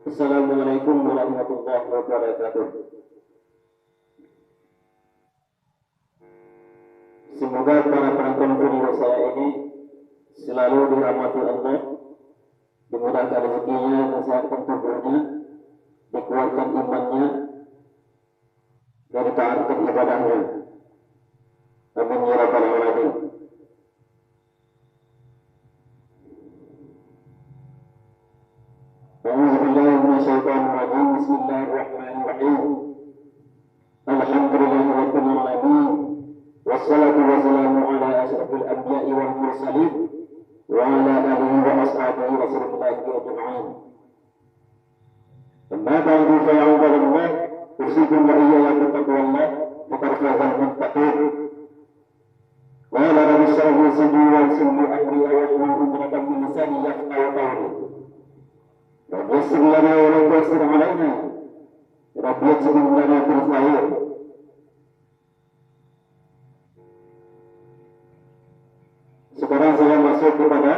Assalamualaikum warahmatullahi wabarakatuh. Semoga para penonton video saya ini selalu dirahmati Allah, dimudahkan rezekinya, kesehatan tubuhnya, dikuatkan imannya, dan ditaatkan ibadahnya. Amin ya rabbal alamin. A'udzubillahi minasyaitonir rajim. Bismillahirrahmanirrahim. Alhamdulillahirabbil alamin. Wassalatu wassalamu ala asyrafil anbiya'i wal mursalin wa ala alihi wa ashabihi wa sallallahu ajma'in. Amma ba'du fa ya ibadallah, usikum wa iyaya bittaqwallah, faqad fazal muttaqin. Wa la rabbi shrah li sadri wa yassir li amri wa hlul 'uqdatam min lisani yafqahu qawli. Rabbi yassir lana wa la tu'assir 'alaina. Rabbi yassir lana bil khair. Sekarang saya masuk kepada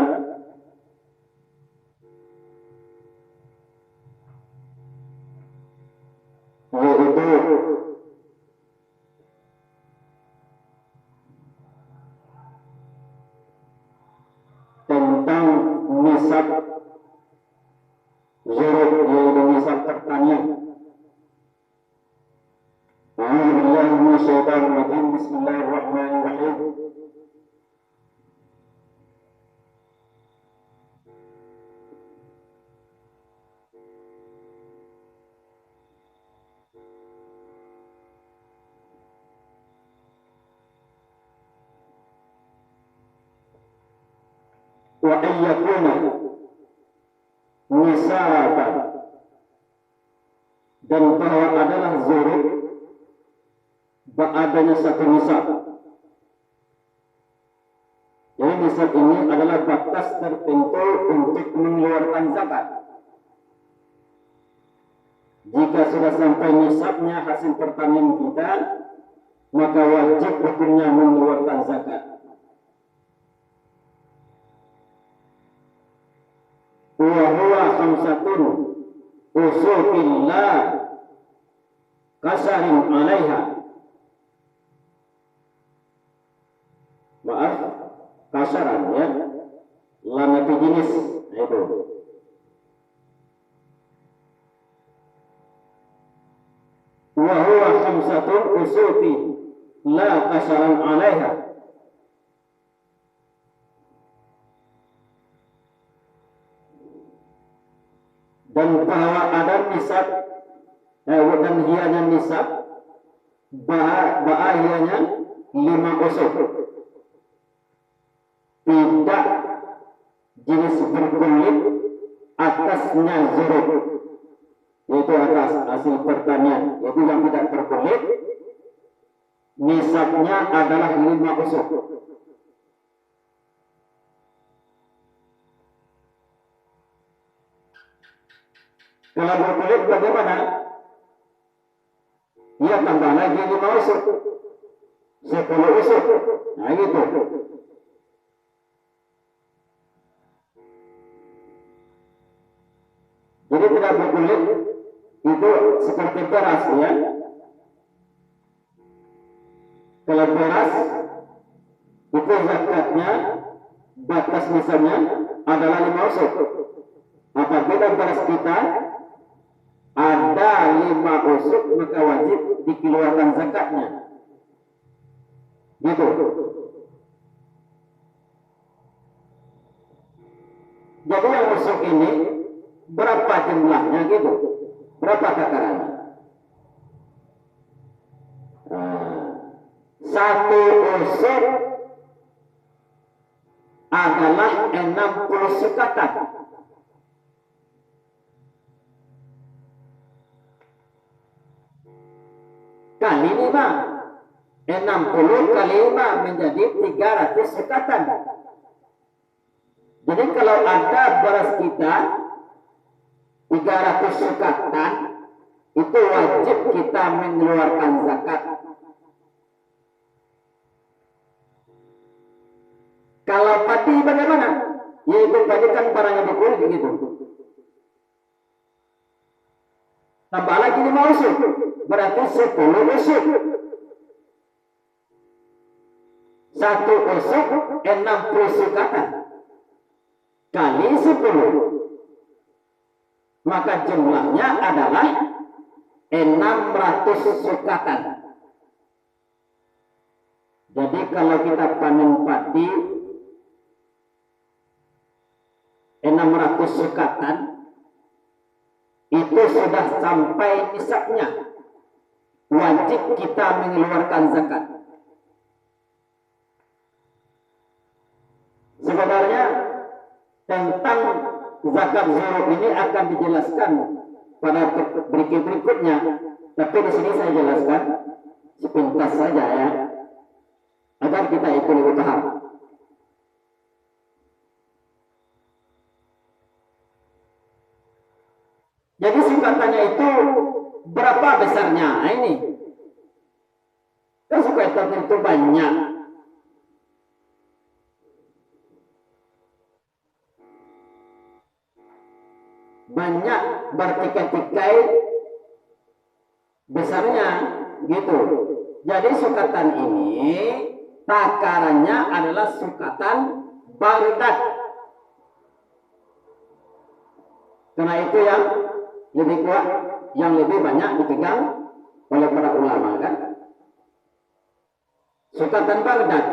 yaitu tentang nisab zuruk, yaitu nisab pertanian. A'udzubillahi minasyaitonir rajim. Bismillahirrahmanirrahim. Wa ayyakuna nisaban, dan bahwa adalah zuruk adanya satu nisab. Jadi nisab ini adalah batas tertentu untuk mengeluarkan zakat. Jika sudah sampai nisabnya hasil pertanian kita, maka wajib hukumnya mengeluarkan zakat. Wa huwa khamsatun usuqillah kasarin 'alaiha. Maaf, kasaran ya. Lam itu jenis itu. Wa huwa khamsatun usuqi la kasaran 'alaiha. Dan bahwa ada nisab dan hianya nisab hianya 5 usuk, tidak jenis berkulit, atasnya zuruk, yaitu atas hasil pertanian, yaitu yang tidak berkulit, nisabnya adalah 5 usuk. Kalau berkulit bagaimana? Ya tambah lagi 5 usuk, 10 usuk. Nah gitu. Jadi tidak berkulit itu seperti beras ya. Kalau beras itu zakatnya, batas nisabnya adalah 5 usuk. Apabila beras kita ada 5 usuk, maka wajib dikeluarkan zakatnya. Gitu. Jadi yang usuk ini berapa jumlahnya gitu? Berapa takarannya? Satu usuk adalah 60 sukatan. Kali 5, 60 kali 5 menjadi 300 sukatan. Jadi kalau ada beras kita 300 sukatan, itu wajib kita mengeluarkan zakat. Kalau padi bagaimana? Yaitu padi kan barangnya berkulit begitu. tambah lagi 5 usuk, berarti 10 usuk. 1 usuk 60 sukatan kali 10, maka jumlahnya adalah 600 sukatan. Jadi kalau kita panen padi 600 sukatan, itu sudah sampai nisabnya, wajib kita mengeluarkan zakat. Sebenarnya tentang zakat zuhur ini akan dijelaskan pada berikutnya, tapi di sini saya jelaskan sepintas saja ya, agar kita itu lebih paham. Jadi sukatannya itu berapa besarnya? Nah, ini kan sukatan itu banyak. Banyak bertikai-tikai besarnya gitu. Jadi sukatan ini takarannya adalah sukatan Baghdad. Karena itu yang lebih kuat, yang lebih banyak dipegang oleh para ulama kan. Sukatan Baghdad.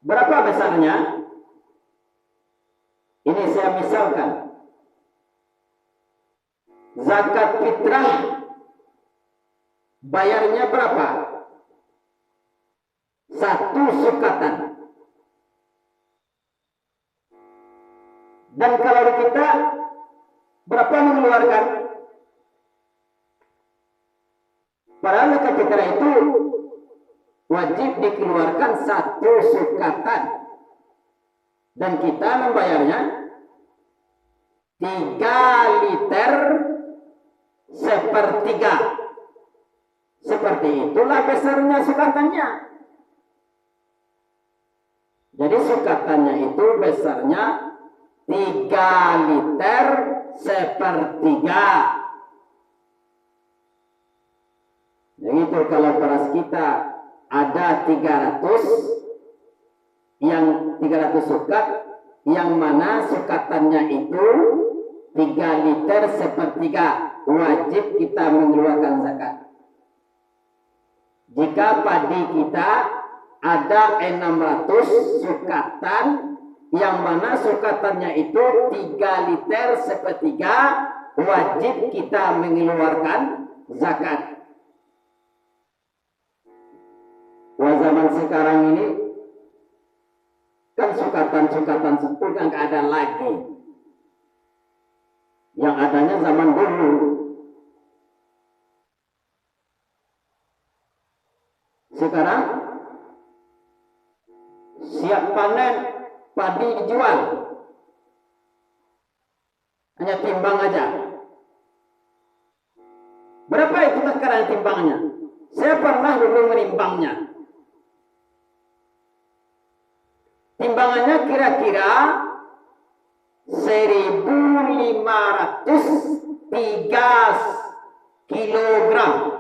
Berapa besarnya? Ini saya misalkan. Zakat fitrah bayarnya berapa? 1 sukatan. Dan kalau kita berapa mengeluarkan? Padahal zakat fitrah itu wajib dikeluarkan 1 sukatan. Dan kita membayarnya 3 liter sepertiga. Seperti itulah besarnya sukatannya. Jadi sukatannya itu besarnya 3 liter sepertiga. Begitu kalau beras kita ada 300, yang 300 sukat, yang mana sukatannya itu 3 liter sepertiga, wajib kita mengeluarkan zakat. Jika padi kita ada 600 sukatan, yang mana sukatannya itu 3 liter sepertiga, wajib kita mengeluarkan zakat. Wah, zaman sekarang ini kan sukatan-sukatan sudah nggak ada lagi. Yang adanya zaman dulu. Sekarang siap panen, padi dijual, hanya timbang aja. Berapa itu sekarang timbangnya? Saya pernah dulu menimbangnya. Timbangannya kira-kira 1.503 kilogram.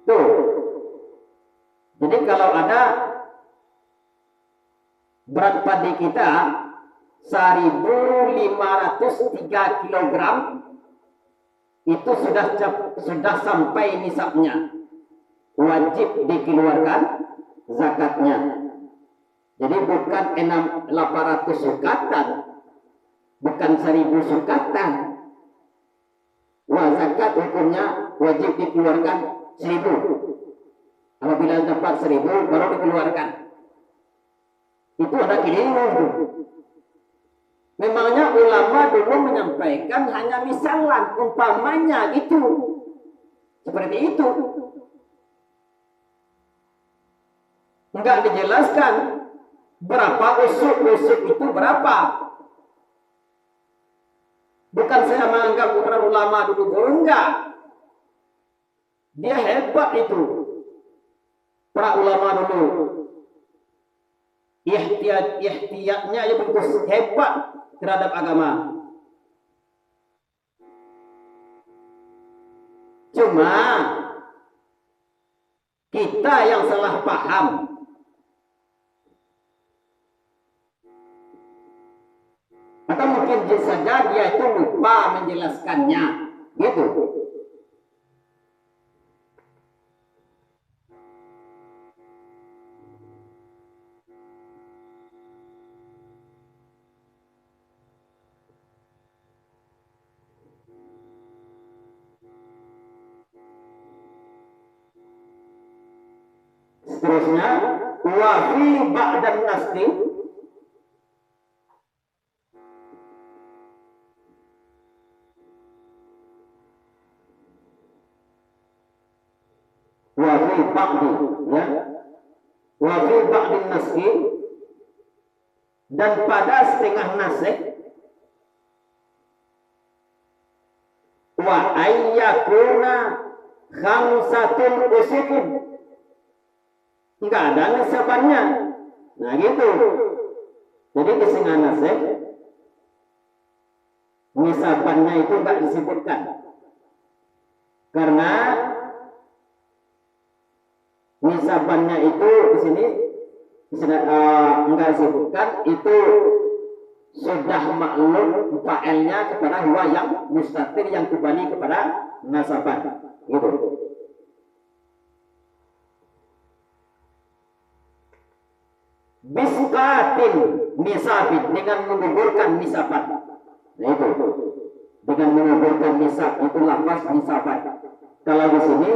Tuh. Jadi kalau ada berat padi kita 1.503 kilogram, itu sudah sampai nisabnya, wajib dikeluarkan zakatnya. Jadi bukan 800 sukatan, bukan 1.000 sukatan. Wah, zakat hukumnya wajib dikeluarkan 1.000. Apabila dapat 1.000 baru dikeluarkan. Itu ada keliru. Memangnya ulama dulu menyampaikan hanya misalan, umpamanya gitu. Seperti itu. Enggak dijelaskan berapa usuk itu berapa. Bukan saya menganggap para ulama dulu, enggak. Dia hebat itu. Para ulama dulu. Ihtiyatnya ya betul hebat. terhadap agama. Cuma kita yang salah paham. Atau mungkin saja dia itu lupa menjelaskannya, gitu. Seterusnya, wa fi ba'dan nasti wa fi ba'di, ya. Wa fi ba'din nasti, dan pada setengah nasih, wa ayyakuna khamsatul usukin, enggak ada nisabannya. Nah gitu. Jadi di setengah nasih nisabannya itu enggak disebutkan, karena nisabannya itu di sini enggak disebutkan. Itu sudah maklum fa'ilnya kepada huwa yang mustatir, yang kembali kepada nasaban, gitu. Bisqatin nisabin, dengan menggugurkan nisaban. Nah itu, dengan menggugurkan nisab, itu lafaz nisaban. Kalau di sini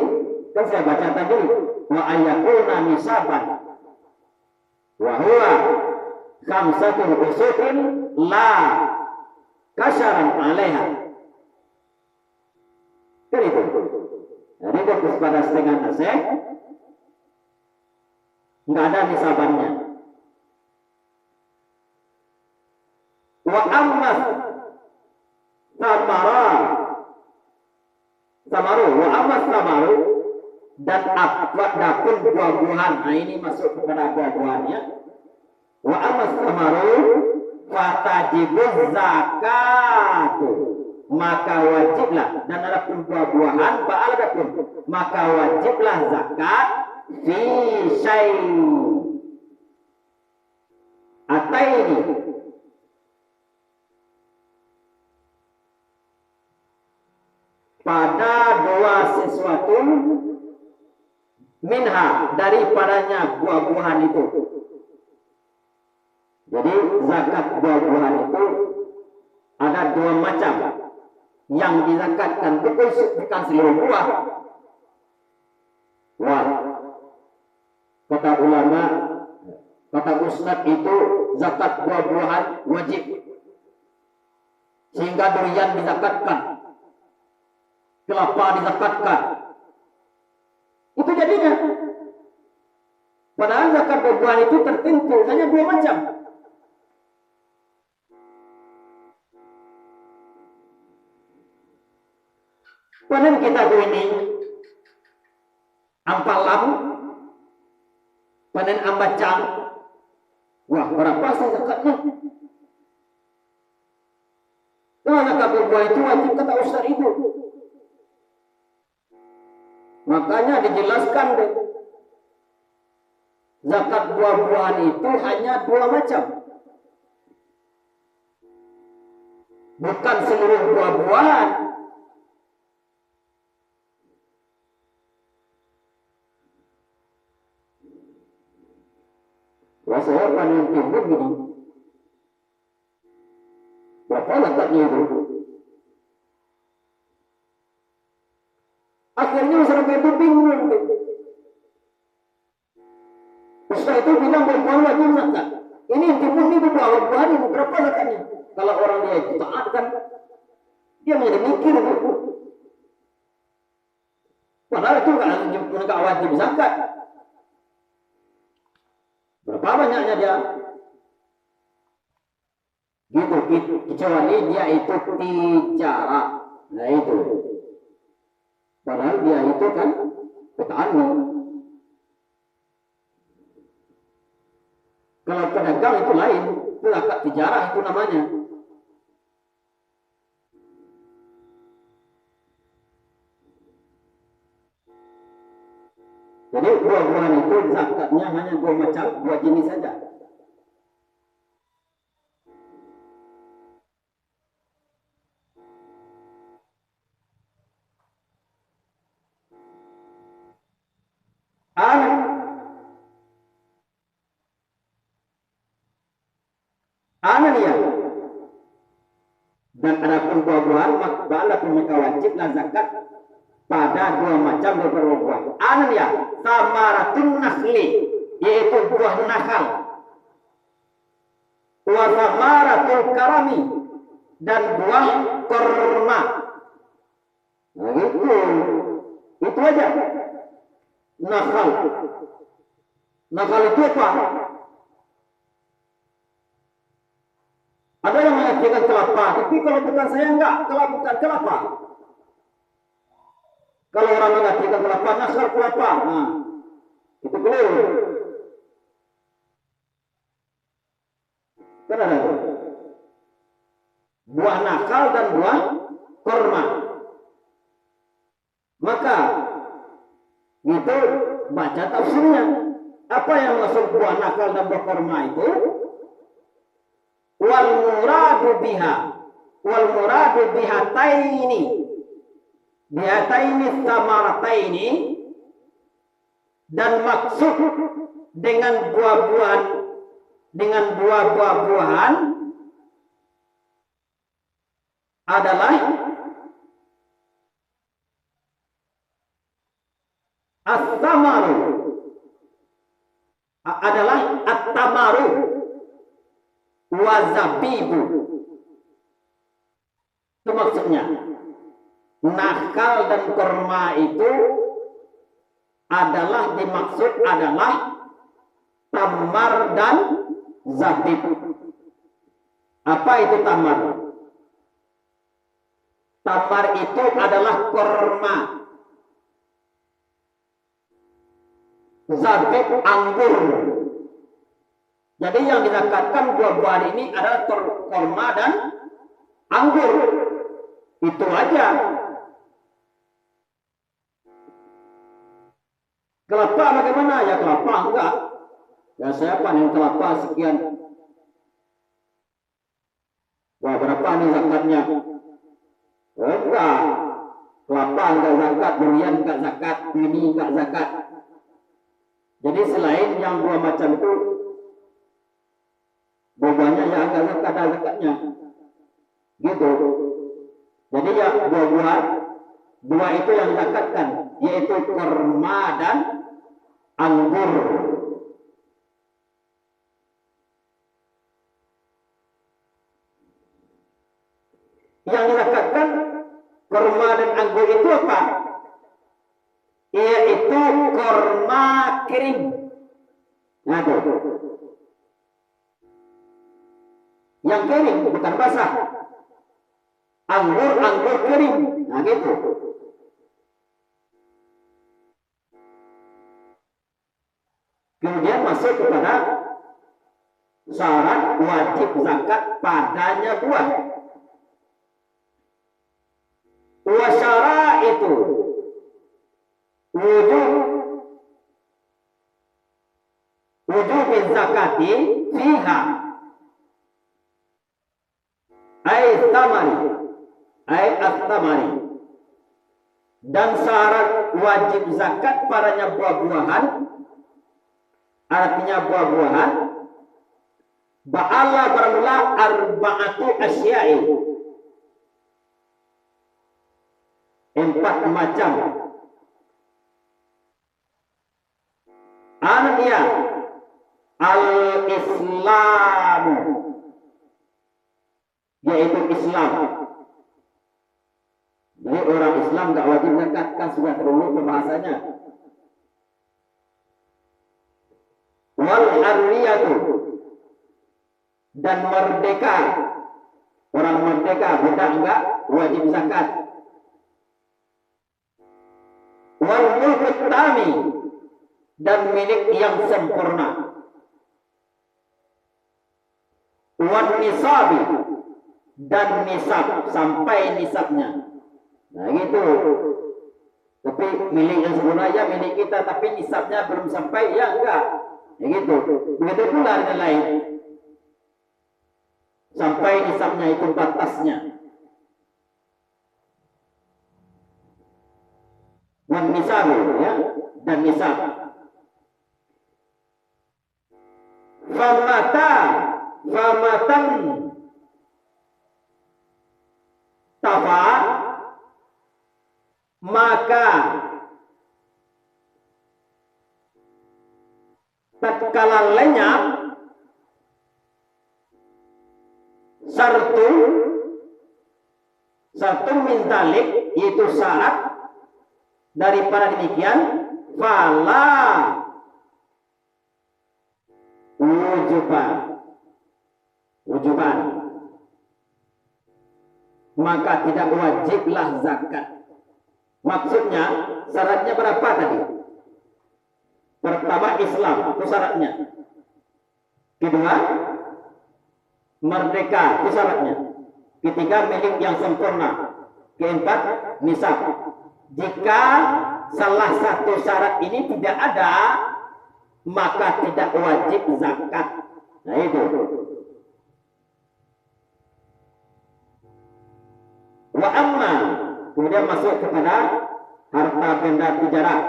kan saya baca tadi wa ayyakuna nisaban wa huwa khamsatul usukin la kasyaran alaiha. Kan itu. Jadi fokus pada setengah nasih, nggak ada nisabannya. Wa ammas samaru wa ammas samaru, dan adapun buah-buahan. Nah ini masuk kepada buah-buahannya. Wa ammas samaru fatajibuz zakatu, maka wajiblah, dan adapun buah-buahan ba'aladapun, maka wajiblah zakat fi syai' ataini, pada dua sesuatu, minha, daripadanya buah-buahan itu. Jadi zakat buah-buahan itu ada dua macam. Yang dizakatkan bukan seluruh buah. Wah, kata ulama, kata ustaz, itu zakat buah-buahan wajib, sehingga durian dizakatkan, kelapa dizakatkan. Itu jadinya. Padahal zakat buah-buahan itu tertentu, hanya dua macam. Panen kita ini ampalam, panen ambacang. Wah, berapa sih zakatnya? Nah, zakat buah itu wajib, kata ustaz itu. Makanya dijelaskan deh, zakat buah-buahan itu hanya dua macam, bukan seluruh buah-buahan. Wah, saya panen timun gini, berapa zakatnya itu? Akhirnya masyarakat itu bingung. Ustaz itu bilang buah-buahan wajib zakat. Ini timun ini buah-buahan ini berapa zakatnya? Kalau orang dia itu taat kan, dia menjadi mikir itu. Padahal itu enggak wajib zakat. Berapa banyaknya dia? Gitu, kecuali dia itu tijarah. Nah itu. Padahal dia itu kan petani. Kalau pedagang itu lain, itu zakat tijarah itu namanya. Jadi buah-buahan itu zakatnya hanya dua macam, dua jenis saja. Anania. Dan adapun buah-buahan maka wajiblah zakat pada dua macam buah. Anania, samaratun nakhli, yaitu buah nakal. Wa samaratul karami, dan buah korma. Nah, itu aja. Nakal. Nakal itu apa? Ada yang mengajarkan kelapa, tapi kalau bukan saya enggak, kalau bukan kelapa. Kalau orang mengajarkan kelapa, nakal kelapa. Nah, itu keliru. Kan ada buah nakal dan buah korma. Maka itu baca tafsirnya. Apa yang maksud buah nakal dan buah korma itu? Wal muradu bihataini samarataini, dan maksud dengan buah-buahan adalah at-tamaru, at-tamaru wa zabibu. Itu maksudnya. Nakal dan korma itu dimaksud adalah tamar dan zabib. Apa itu tamar? Tamar itu adalah korma. Zabib anggur. Jadi yang dizakatkan buah-buahan ini adalah korma dan anggur. Itu aja. Kelapa bagaimana? Ya kelapa enggak. Ya saya panen kelapa sekian. Wah, berapa nih zakatnya? Enggak. Kelapa enggak zakat, durian enggak zakat, ini enggak zakat. Jadi selain yang dua macam itu, buah-buahnya ya enggak zakat, ada zakatnya. Gitu. Jadi ya buah-buahan dua itu yang dizakatkan, yaitu korma dan anggur. Yang dizakatkan korma dan anggur itu apa? Yaitu korma kering. Nah, itu. Yang kering bukan basah. Anggur kering. Nah, gitu. Kemudian masuk kepada syarat wajib zakat padanya buah. Wa syaraitu wujub zakati fiha at-tamari, dan syarat wajib zakat padanya buah-buahan, artinya buah-buahan, ba'ala bermula arba'atu asya'i, 4 macam. Ananya al-Islam, yaitu Islam. Jadi orang Islam enggak wajib zakat, kan sudah terlalu pembahasannya. Wal harriyatu, dan merdeka. Orang merdeka, budak enggak wajib zakat. Wal mulkut tami, dan milik yang sempurna. Wan nisabi, dan nisab, sampai nisabnya. Nah, gitu. Tapi milik yang sempurna ya milik kita, tapi nisabnya belum sampai ya enggak. Ya gitu. Begitu pula dengan lain. Sampai nisabnya itu batasnya. Wan nisabu ya, dan nisab. Famatan tafa, maka tatkala lenyap satu min dalik, yaitu syarat daripada demikian, fala wujuban, maka tidak wajiblah zakat. Maksudnya syaratnya berapa tadi? Pertama Islam, itu syaratnya. Kedua merdeka, itu syaratnya. Ketiga milik yang sempurna. Keempat nisab. Jika salah satu syarat ini tidak ada, maka tidak wajib zakat. Nah itu. Wa amma, kemudian masuk kepada harta benda tijarah.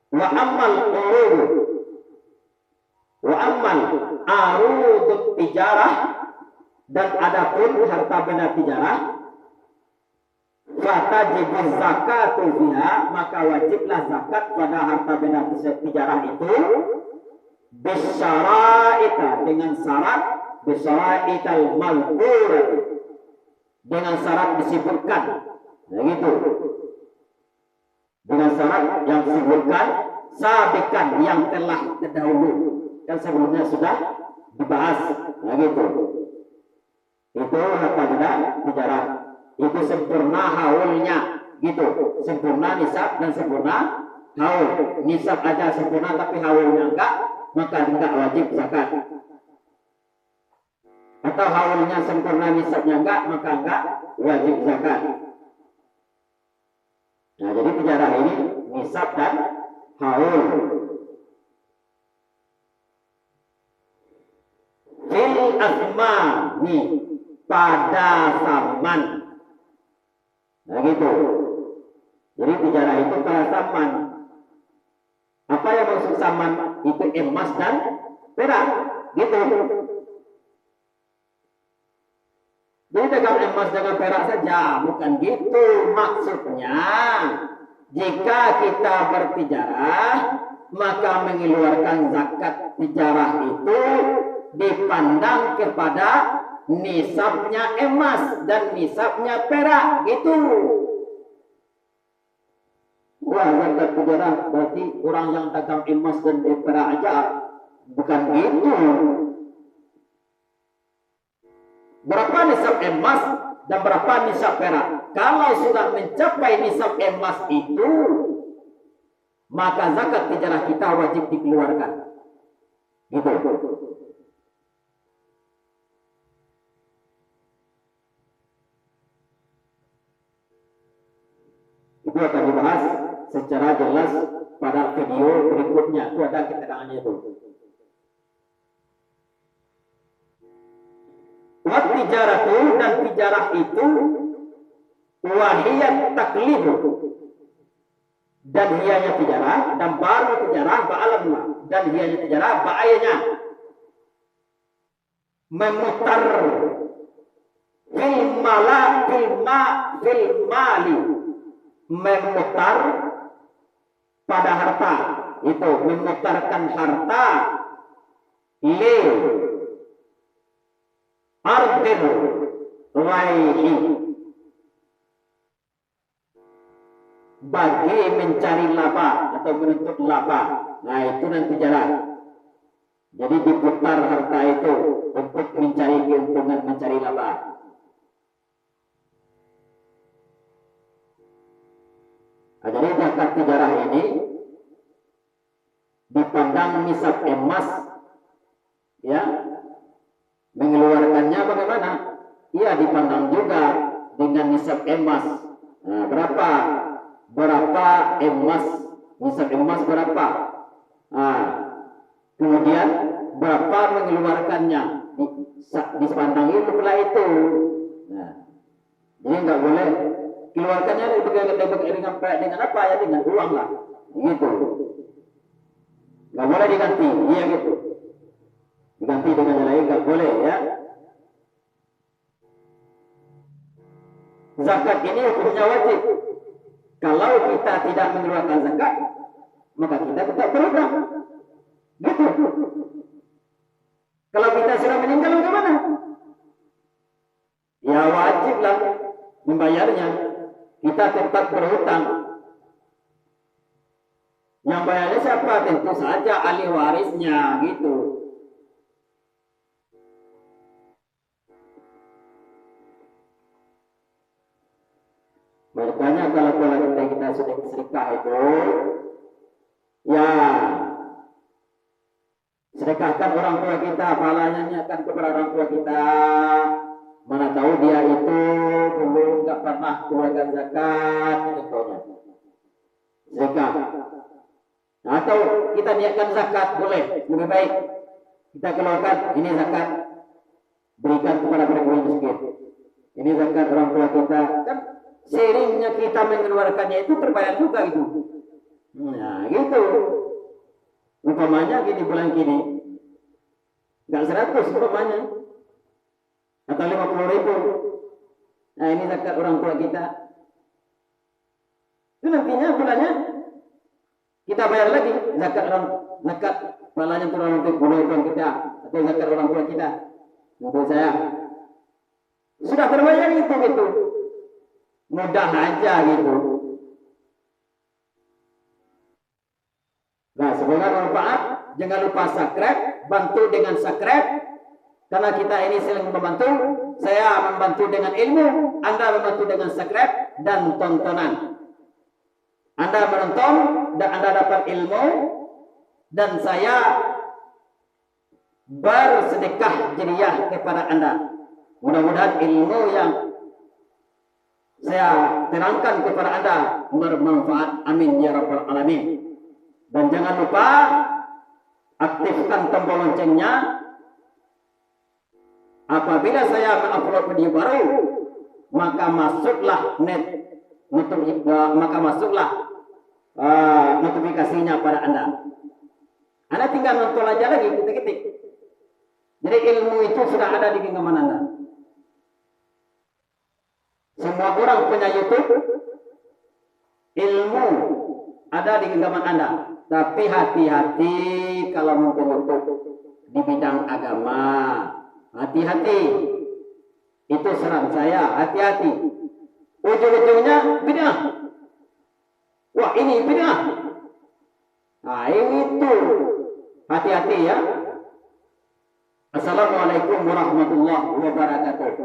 Wa ammal urud, wa ammal arudut tijarah, dan adapun harta benda tijarah, fatajibuz zakatu fiha, maka wajiblah zakat pada harta benda tijarah itu bisyara'ita, dengan syarat, bisyara'ital mazkurah, dengan syarat disebutkan. Nah gitu. Dengan syarat yang disebutkan, sabikan, yang telah terdahulu, kan sebelumnya sudah dibahas. Nah gitu. Itu harta benda tijarah. Itu sempurna haulnya, gitu. Sempurna nisab dan sempurna haul. Nisab aja sempurna tapi haulnya enggak, maka enggak wajib zakat. Atau haulnya sempurna nisabnya enggak, maka enggak wajib zakat. Nah, jadi tijarah ini nisab dan haul. Fil asma, nih, pada zaman. Nah gitu. Jadi tijarah itu pada zaman. Apa yang maksud zaman? Itu emas dan perak. Gitu. Jadi dagang emas dengan perak saja, bukan gitu maksudnya. Jika kita bertijarah, maka mengeluarkan zakat tijarah itu dipandang kepada nisabnya emas dan nisabnya perak, gitu. Wah, zakat tijarah berarti orang yang dagang emas dan perak aja, bukan gitu. Berapa nisab emas dan berapa nisab perak? Kalau sudah mencapai nisab emas itu, maka zakat tijarah kita wajib dikeluarkan. Gitu. Itu akan dibahas secara jelas pada video berikutnya. Itu ada keterangannya itu. Wa tijaratu, dan tijarah itu wahiyat taklif, dan hianya tijarah, dan baru tijarah ba'alamna, dan hianya tijarah ba'ayanya memutar fil mali, memutar pada harta, itu memutarkan harta li ardil raihi, bagi mencari laba atau menuntut laba. Nah itu nanti jalan. Jadi diputar harta itu untuk mencari keuntungan, mencari laba. Nah, jadi zakat tijarah ini dipandang nisab emas, ya. Mengeluarkannya bagaimana? Iya, dipandang juga dengan nisab emas. Nah, berapa berapa emas, nisab emas berapa. Nah, kemudian berapa mengeluarkannya di sepandang itu pula itu. Nah, jadi nggak boleh keluarkannya dengan apa ya, dengan uang lah, gitu. Nggak boleh diganti, iya gitu. Diganti dengan yang lain nggak boleh ya. Zakat ini hukumnya wajib. Kalau kita tidak mengeluarkan zakat, maka kita tetap berhutang. Gitu. Kalau kita sudah meninggal bagaimana? Ya wajiblah membayarnya. Kita tetap berhutang. Yang bayarnya siapa? Tentu saja ahli warisnya, gitu. Makanya kalau kita sudah sedekah itu, ya sedekahkan orang tua kita, pahalanya niatkan kepada orang tua kita. Mana tahu dia itu dulu nggak pernah keluarkan zakat, contohnya. Sedekah. Nah, atau kita niatkan zakat, boleh, lebih baik kita keluarkan ini zakat, berikan kepada orang miskin. Ini zakat orang tua kita, kan seringnya kita mengeluarkannya itu terbayar juga itu. Nah, gitu. Umpamanya gini, bulan gini nggak 100 umpamanya, atau 50.000. Nah, ini zakat orang tua kita. Itu nantinya bulannya kita bayar lagi zakat pahalanya untuk orang kita, atau zakat orang tua kita. Menurut saya sudah terbayar itu gitu. Mudah aja gitu. Nah, semoga bermanfaat. Jangan lupa subscribe, bantu dengan subscribe, karena kita ini saling membantu. Saya membantu dengan ilmu, Anda membantu dengan subscribe dan tontonan. Anda menonton dan Anda dapat ilmu, dan saya bersedekah jariah kepada Anda. Mudah-mudahan ilmu yang saya terangkan kepada Anda bermanfaat. Amin ya rabbal alamin. Dan jangan lupa aktifkan tombol loncengnya. Apabila saya mengupload video baru, maka masuklah notifikasinya pada Anda. Anda tinggal nonton aja lagi, ketik-ketik. Jadi ilmu itu sudah ada di genggaman Anda. Semua orang punya YouTube, ilmu ada di genggaman Anda. Tapi hati-hati kalau mau YouTube di bidang agama. Hati-hati. Itu saran saya, hati-hati. Ujung-ujungnya bid'ah. Wah, ini bid'ah. Nah, itu hati-hati ya. Assalamualaikum warahmatullahi wabarakatuh.